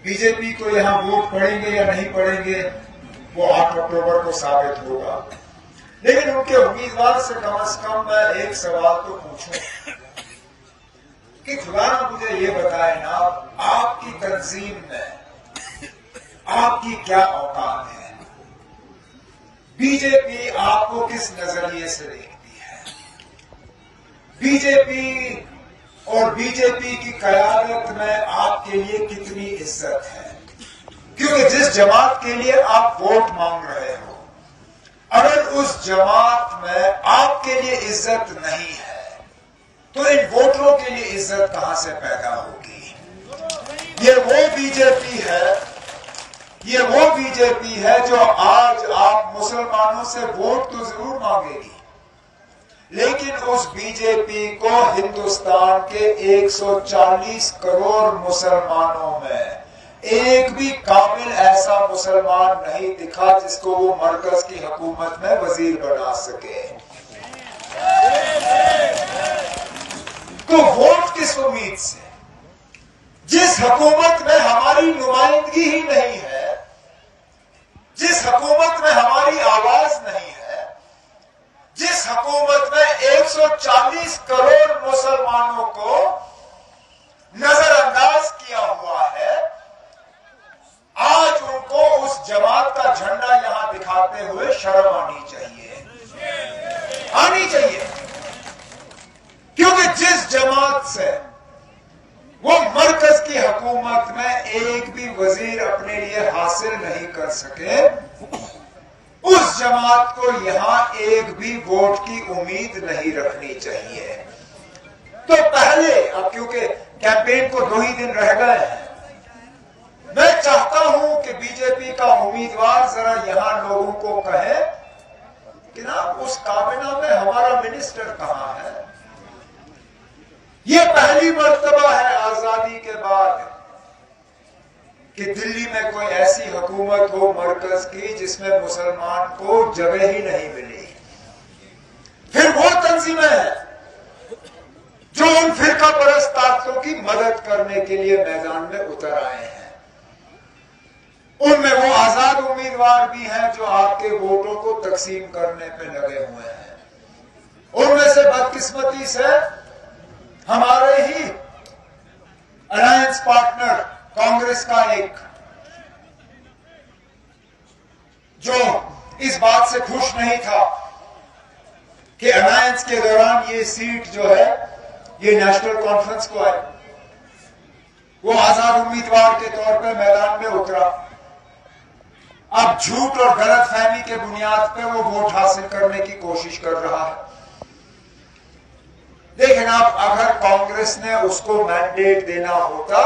BJP को यहां vote पड़ेंगे या नहीं पड़ेंगे वो 8 अक्टूबर को साबित होगा। लेकिन उनके उम्मीदवार से कम मैं एक सवाल तो पूछूं कि खुदा ना मुझे ये बताए ना, आपकी तंजीम में आपकी क्या औकात है? बीजेपी आपको किस नजरिए से देखती है? बीजेपी और बीजेपी की कयादत में आपके लिए कितनी इज्जत है? क्योंकि जिस जमात के लिए आप वोट मांग रहे हो, अगर उस जमात में आपके लिए इज्जत नहीं है तो इन वोटरों के लिए इज्जत कहां से पैदा होगी? ये वो बीजेपी है जो आज आप मुसलमानों से वोट तो जरूर मांगेगी, लेकिन उस बीजेपी को हिंदुस्तान के 140 करोड़ मुसलमानों में एक भी काबिल ऐसा मुसलमान नहीं दिखा जिसको वो मरकज की हुकूमत में वजीर बना सके। तो वोट किस उम्मीद से? जिस हुकूमत में हमारी नुमाइंदगी ही नहीं है, जिस हुकूमत में हमारी आवाज नहीं है, जिस हुकूमत में 140 करोड़ मुसलमानों को नजरअंदाज किया हुआ है, आज उनको उस जमात का झंडा यहां दिखाते हुए शर्म आनी चाहिए, क्योंकि जिस जमात से वो मरकज की हुकूमत में एक भी वजीर अपने लिए हासिल नहीं कर सके, उस जमात को यहां एक भी वोट की उम्मीद नहीं रखनी चाहिए। तो पहले, अब क्योंकि कैंपेन को 2 ही दिन रह गए हैं, मैं चाहता हूं कि बीजेपी का उम्मीदवार जरा यहां लोगों को कहे कि ना उस काबिना में हमारा मिनिस्टर कहां है। यह पहली मर्तबा है आजादी के बाद कि दिल्ली में कोई ऐसी हुकूमत हो मरकज की जिसमें मुसलमान को जगह ही नहीं मिली। फिर वो तंजीमें हैं जो उन फिरका परस्त ताकतों की मदद करने के लिए मैदान में उतर आए हैं। उनमें वो आजाद उम्मीदवार भी हैं जो आपके वोटों को तकसीम करने पे लगे हुए हैं। उनमें से बदकिस्मती से हमारे ही अलायंस पार्टनर कांग्रेस का एक, जो इस बात से खुश नहीं था कि अलायंस के दौरान ये सीट जो है ये नेशनल कॉन्फ्रेंस को आई, वो आजाद उम्मीदवार के तौर पे मैदान में उतरा। अब झूठ और गलतफहमी के बुनियाद पे वो वोट हासिल करने की कोशिश कर रहा है। लेकिन अब अगर कांग्रेस ने उसको मैंडेट देना होता,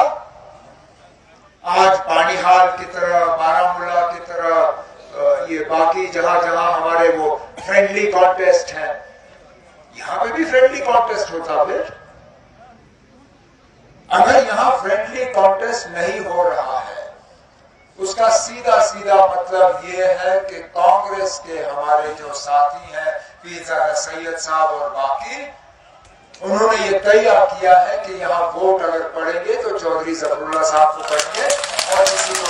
आज पानीहाल की तरह, बारामूला की तरह, ये बाकी जहां जहां हमारे वो फ्रेंडली कॉन्टेस्ट हैं, यहां पे भी फ्रेंडली कॉन्टेस्ट होता। फिर अगर यहां फ्रेंडली कॉन्टेस्ट नहीं हो रहा है, उसका सीधा सीधा मतलब यह है कि कांग्रेस के हमारे जो साथी हैं पीरजादा सैयद साहब और बाकी, उन्होंने ये तय किया है कि यहां वोट अगर पड़ेंगे तो चौधरी जफरुल्लाह साहब को पड़ेंगे और किसी को।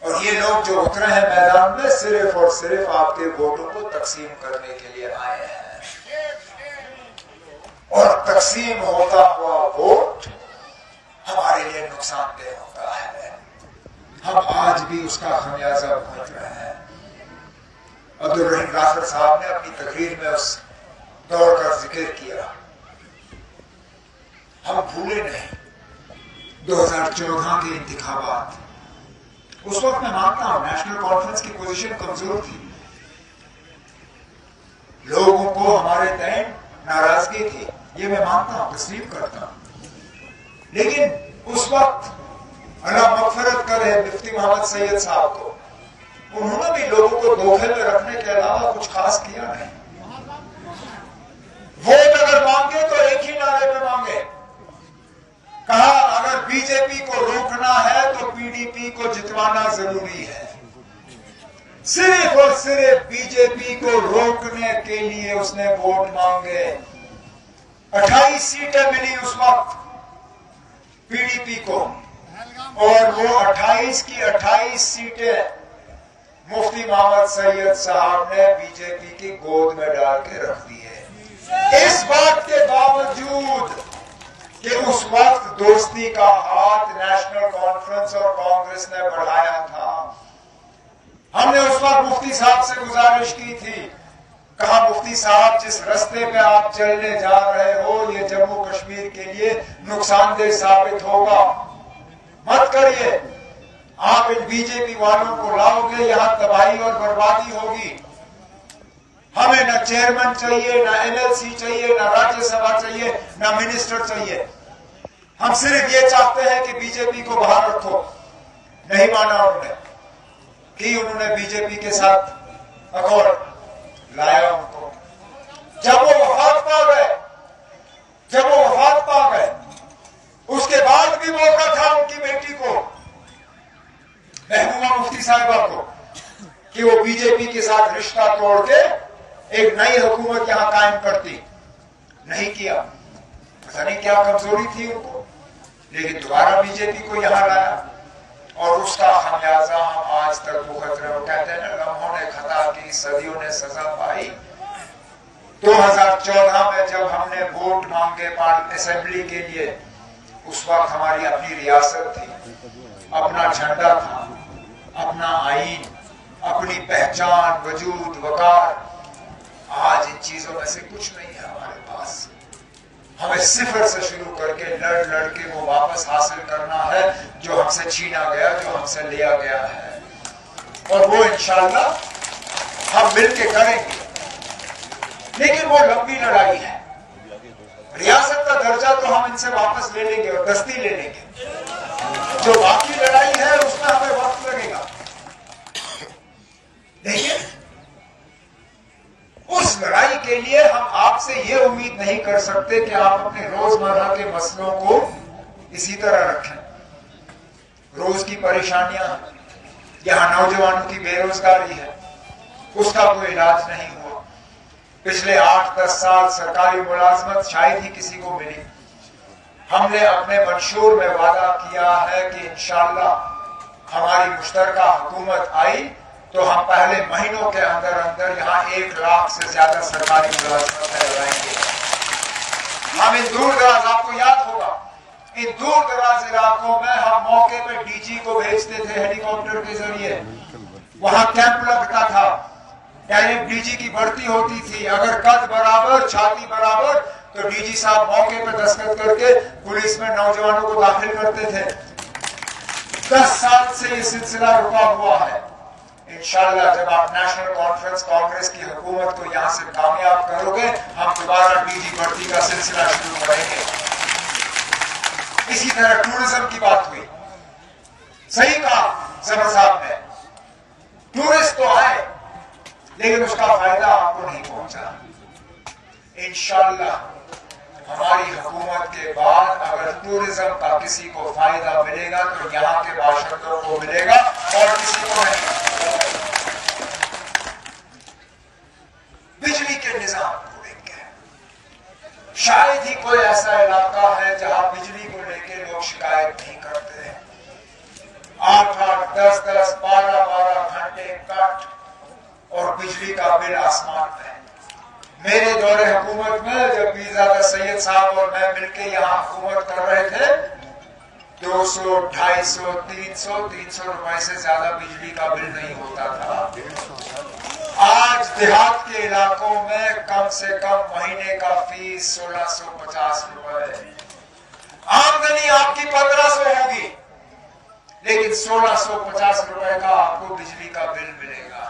और ये लोग जो उतरे हैं मैदान में सिर्फ और सिर्फ आपके वोटों को तकसीम करने के लिए आए हैं। और तकसीम होता हुआ वोट हमारे लिए नुकसानदेह होता है। हम आज भी उसका खमियाजा भुगत रहे हैं। अब्दुल रहीम राफर साहब ने अपनी तकरीर में उस दौर का जिक्र किया। हम भूले नहीं 2014 के इंतखाबात, उस वक्त मैं मानता हूं नेशनल कॉन्फ्रेंस की पोजीशन कमजोर थी, लोगों को हमारे तय नाराजगी थी, ये मैं मानता हूं, तस्लीम करता हूं। लेकिन उस वक्त अल्लाह मगफिरत करे मुफ्ती मोहम्मद सैयद साहब को, उन्होंने भी लोगों को धोखे में रखने के अलावा कुछ खास किया नहीं। वोट अगर मांगे तो एक ही नारे पे मांगे, कहा अगर बीजेपी को रोकना है तो पीडीपी को जितवाना जरूरी है। सिर्फ और सिर्फ बीजेपी को रोकने के लिए उसने वोट मांगे। 28 सीटें मिली उस वक्त, पीडीपी को, और वो 28 की 28 सीटें मुफ्ती मोहम्मद सैयद साहब ने बीजेपी की गोद में डाल के रख दी है। इस बात के बावजूद कि उस वक्त दोस्ती का हाथ नेशनल कॉन्फ्रेंस और कांग्रेस ने बढ़ाया था, हमने उस वक्त मुफ्ती साहब से गुजारिश की थी, कहा मुफ्ती साहब जिस रास्ते पे आप चलने जा रहे हो ये जम्मू कश्मीर के लिए नुकसानदेह साबित होगा, मत करिए। आप इन बीजेपी वालों को लाओगे, यहां तबाही और बर्बादी होगी। हमें न चेयरमैन चाहिए, न एमएलसी चाहिए, न राज्यसभा चाहिए, न मिनिस्टर चाहिए। हम सिर्फ ये चाहते हैं कि बीजेपी को बाहर रखो। नहीं माना उन्होंने, कि उन्होंने बीजेपी के साथ अकॉर्ड लाया उनको। जब वो वफात पा गए, उसके बाद भी मौका था उनकी बेटी को, महबूबा मुफ्ती साहिबा को, कि वो बीजेपी के साथ रिश्ता तोड़ के एक नई हुकूमत यहां कायम करती। नहीं किया, पता नहीं क्या कमजोरी थी उनको, लेकिन दोबारा बीजेपी को यहां लाया और उसका खमियाजा हम आज तक भुगत रहे हो। कहते हैं ना, लम्हों ने खता की, सदियों ने सजा पाई। 2014 में जब हमने वोट मांगे असेंबली के लिए, उस वक्त हमारी अपनी रियासत थी, अपना झंडा था, अपना आईन, अपनी पहचान, वजूद, वकार। आज इन चीजों में से कुछ नहीं है हमारे पास। हमें सिफर से शुरू करके लड़ के वो वापस हासिल करना है जो हमसे छीना गया, जो हमसे लिया गया है, और वो इंशाअल्लाह हम मिलके करेंगे। लेकिन वो लंबी लड़ाई है। रियासत का दर्जा तो हम इनसे वापस ले लेंगे और दस्ती ले लेंगे। जो बाकी लड़ाई है उसमें हमें वक्त लगेगा। देखिए, उस लड़ाई के लिए हम आपसे ये उम्मीद नहीं कर सकते कि आप अपने रोजमर्रा के मसलों को इसी तरह रखें। रोज की परेशानियां, यहां नौजवानों की बेरोजगारी है, उसका कोई इलाज नहीं हुआ। पिछले 8-10 साल सरकारी मुलाजमत शायद ही किसी को मिली। हमने अपने मंशूर में वादा किया है कि इंशाअल्लाह हमारी मुश्तरका हुकूमत आई तो हम पहले महीनों के अंदर अंदर यहाँ 1 लाख से ज्यादा सरकारी मुलाजमत लगाएंगे। हम इन दूर दराज, आपको याद होगा, इन दूर दराज इलाकों में हम मौके पे डीजी को भेजते थे हेलीकॉप्टर के जरिए। वहां कैंप लगता था, डायरेक्ट डीजी की भर्ती होती थी। अगर कद बराबर, छाती बराबर, तो डीजी साहब मौके पर दस्तखत करके पुलिस में नौजवानों को दाखिल करते थे। 10 साल से ये सिलसिला रुका हुआ है। इंशाअल्लाह जब आप नेशनल कॉन्फ्रेंस कांग्रेस की हुकूमत को यहां से कामयाब करोगे, हम दोबारा डीजी भर्ती का सिलसिला शुरू करेंगे। इसी तरह टूरिज्म की बात हुई, सही कहा जफर साहब ने, टूरिस्ट तो आए लेकिन उसका फायदा आपको नहीं पहुंचा। इंशाअल्लाह हमारी हुकूमत के बाद अगर टूरिज्म का किसी को फायदा मिलेगा तो यहाँ के बाशिंदों को मिलेगा और किसी को नहीं। बिजली के निजाम को लेकर शायद ही कोई ऐसा इलाका है जहां बिजली को लेकर लोग शिकायत नहीं करते हैं। 8-8, 10-10, 12-12 घंटे कट और बिजली का बिल आसमान में। मेरे दौरे हुकूमत में जब पीरजादा सैयद साहब और मैं मिलकर यहाँ हुकूमत कर रहे थे, 200, 250, 300 रुपए से ज्यादा बिजली का बिल नहीं होता था। आज देहात के इलाकों में कम से कम महीने का फीस 1650 रुपए। आमदनी आपकी 1500 होगी, लेकिन 1650 रुपए का आपको बिजली का बिल मिलेगा।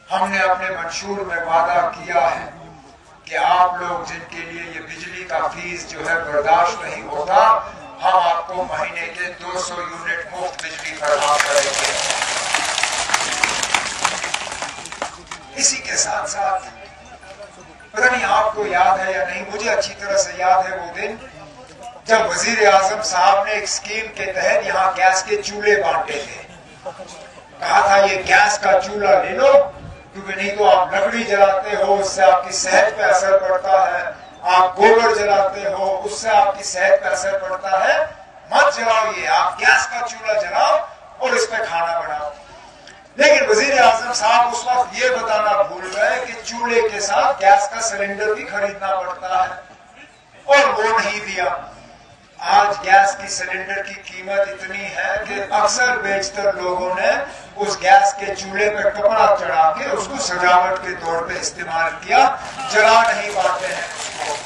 हमने अपने मंशूर में वादा किया है कि आप लोग जिनके लिए ये बिजली का फीस जो है बर्दाश्त नहीं होता, हम आपको महीने के 200 यूनिट मुफ्त बिजली फराहम करेंगे। इसी के साथ साथ पता नहीं आपको याद है या नहीं, मुझे अच्छी तरह से याद है वो दिन जब वजीर आजम साहब ने एक स्कीम के तहत यहाँ गैस के चूल्हे बांटे थे। कहा था ये गैस का चूल्हा ले लो, क्योंकि नहीं तो आप लकड़ी जलाते हो, उससे आपकी सेहत पे असर पड़ता है। आप गोबर जलाते हो, उससे आपकी सेहत पे असर पड़ता है। मत जलाइए, आप गैस का चूल्हा जलाओ और इस पे खाना बनाओ। लेकिन वजीर आजम साहब उस वक्त ये बताना भूल गए कि चूल्हे के साथ गैस का सिलेंडर भी खरीदना पड़ता है, और वो नहीं दिया। आज गैस की सिलेंडर की कीमत इतनी है कि अक्सर बेशतर लोगों ने उस गैस के चूल्हे पे कपड़ा चढ़ा के उसको सजावट के तौर पे इस्तेमाल किया, जला नहीं पाते हैं उसको।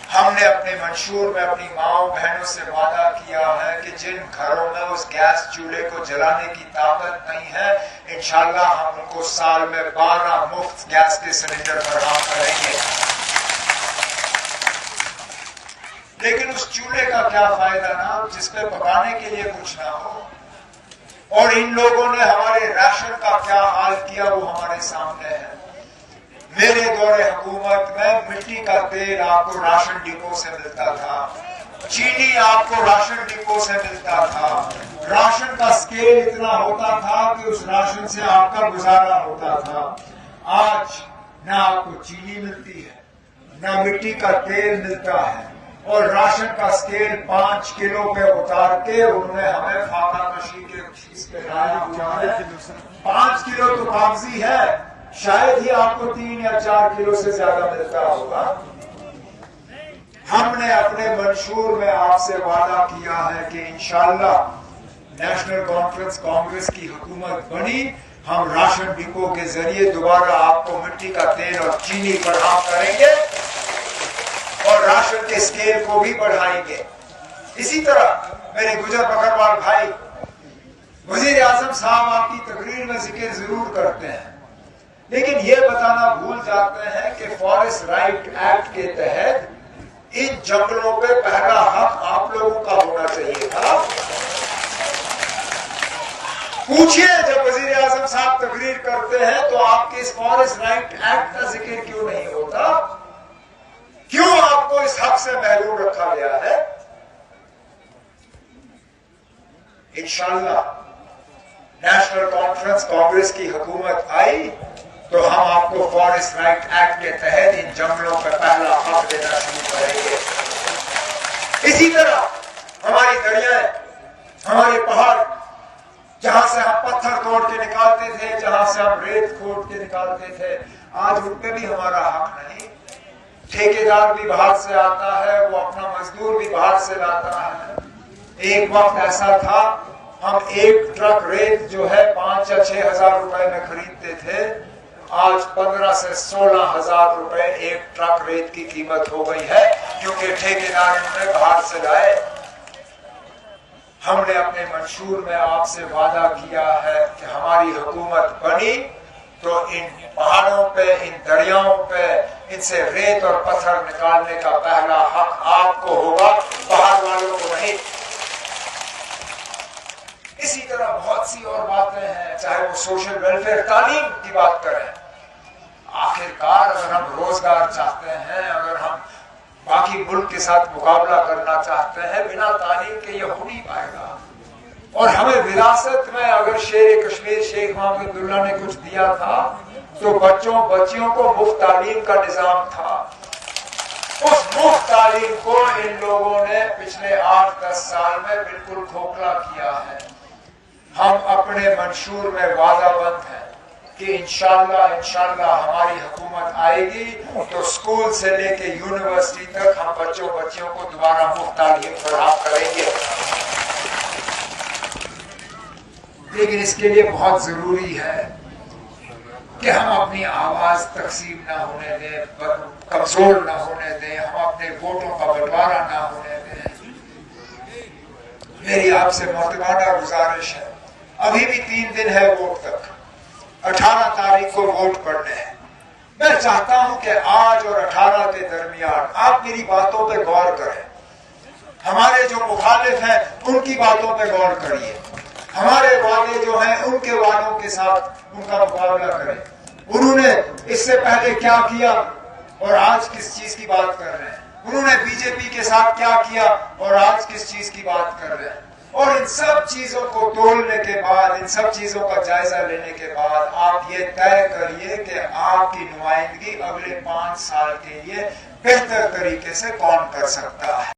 हमने अपने मंशूर में अपनी माओ बहनों से वादा किया है कि जिन घरों में उस गैस चूल्हे को जलाने की ताकत नहीं है, इंशाल्लाह हम उनको साल में 12 मुफ्त गैस के सिलेंडर फराहम करेंगे। लेकिन उस चूल्हे का क्या फायदा ना जिसपे पकाने के लिए कुछ ना हो। और इन लोगों ने हमारे राशन का क्या हाल किया वो हमारे सामने है। मेरे दौरे हुकूमत में मिट्टी का तेल आपको राशन डिपो से मिलता था, चीनी आपको राशन डिपो से मिलता था, राशन का स्केल इतना होता था कि उस राशन से आपका गुजारा होता था। आज न आपको चीनी मिलती है, न मिट्टी का तेल मिलता है, और राशन का स्केल 5 किलो पे उतार के उन्होंने हमें फाका कशी के चीज पे लाया हुआ है। 5 किलो तो कागजी है, शायद ही आपको 3 या 4 किलो से ज्यादा मिलता होगा। हमने अपने मंशूर में आपसे वादा किया है कि इंशाअल्लाह नेशनल कॉन्फ्रेंस कांग्रेस की हुकूमत बनी, हम राशन डिपो के जरिए दोबारा आपको मिट्टी का तेल और चीनी फराहम करेंगे और राशन के स्केल को भी बढ़ाएंगे। इसी तरह मेरे गुजर बकरवाल भाई वजीर आजम साहब आपकी तकरीर में जिक्र जरूर करते हैं, लेकिन ये बताना भूल जाते हैं कि फॉरेस्ट राइट एक्ट के तहत इन जंगलों पे पहला हक आप लोगों का होना चाहिए था। पूछिए जब वजीर आजम साहब तकरीर करते हैं तो आपके इस फॉरेस्ट राइट एक्ट का जिक्र क्यों नहीं होता? क्यों आपको इस हक से महरूम रखा गया है? इंशाअल्लाह नेशनल कॉन्फ्रेंस कांग्रेस की हुकूमत आई तो हम आपको फॉरेस्ट राइट एक्ट के तहत इन जंगलों पर पहला हक देना शुरू करेंगे। इसी तरह हमारी दरियाएं, हमारे पहाड़, जहां से हम पत्थर तोड़ के निकालते थे, जहां से हम रेत खोद के निकालते थे, आज उन पे भी हमारा हक नहीं। ठेकेदार भी बाहर से आता है, वो अपना मजदूर भी बाहर से लाता है। एक वक्त ऐसा था हम एक ट्रक रेत जो है 5 या 6 हजार रुपए में खरीदते थे, आज 15 से 16 हजार रुपए एक ट्रक रेत की कीमत हो गई है, क्योंकि ठेकेदार ने बाहर से लाए। हमने अपने मंशूर में आपसे वादा किया है कि हमारी हुकूमत बनी तो इन पहाड़ों पे, इन दरियाओं पे इनसे रेत और पत्थर निकालने का पहला हक आपको होगा, बाहर वालों को नहीं। इसी तरह बहुत सी और बातें हैं, चाहे वो सोशल वेलफेयर, तालीम की बात करें। आखिरकार अगर हम रोजगार चाहते हैं, अगर हम बाकी मुल्क के साथ मुकाबला करना चाहते हैं, बिना तालीम के ये हो नहीं पाएगा। और हमें विरासत में अगर शेर कश्मीर शेख मोहम्मद अब्दुल्ला ने कुछ दिया था तो बच्चियों को मुफ्त तालीम का निजाम था। उस मुफ्त तालीम को इन लोगों ने पिछले 8-10 साल में बिल्कुल खोखला किया है। हम अपने मंशूर में वादाबंद हैं कि इंशाअल्लाह हमारी हुकूमत आएगी तो स्कूल से लेके यूनिवर्सिटी तक हम बच्चियों को दोबारा मुफ्त तालीम फराहम करेंगे। लेकिन इसके लिए बहुत जरूरी है कि हम अपनी आवाज तकसीम ना होने दें, कमजोर ना होने दें, हम अपने वोटों का बंटवारा ना होने दें। मेरी आपसे मोहतबाना गुजारिश है, अभी भी 3 दिन है वोट तक, 18 तारीख को वोट पड़ने हैं। मैं चाहता हूं कि आज और 18 के दरमियान आप मेरी बातों पे गौर करें। हमारे जो मुखालिफ हैं उनकी बातों पे गौर करिए, हमारे वादे जो हैं उनके वादों के साथ उनका मुकाबला करें। उन्होंने इससे पहले क्या किया और आज किस चीज की बात कर रहे हैं, उन्होंने बीजेपी के साथ क्या किया और आज किस चीज की बात कर रहे हैं। और इन सब चीजों को तोलने के बाद, इन सब चीजों का जायजा लेने के बाद आप ये तय करिए कि आपकी नुमाइंदगी अगले 5 साल के लिए बेहतर तरीके से कौन कर सकता है।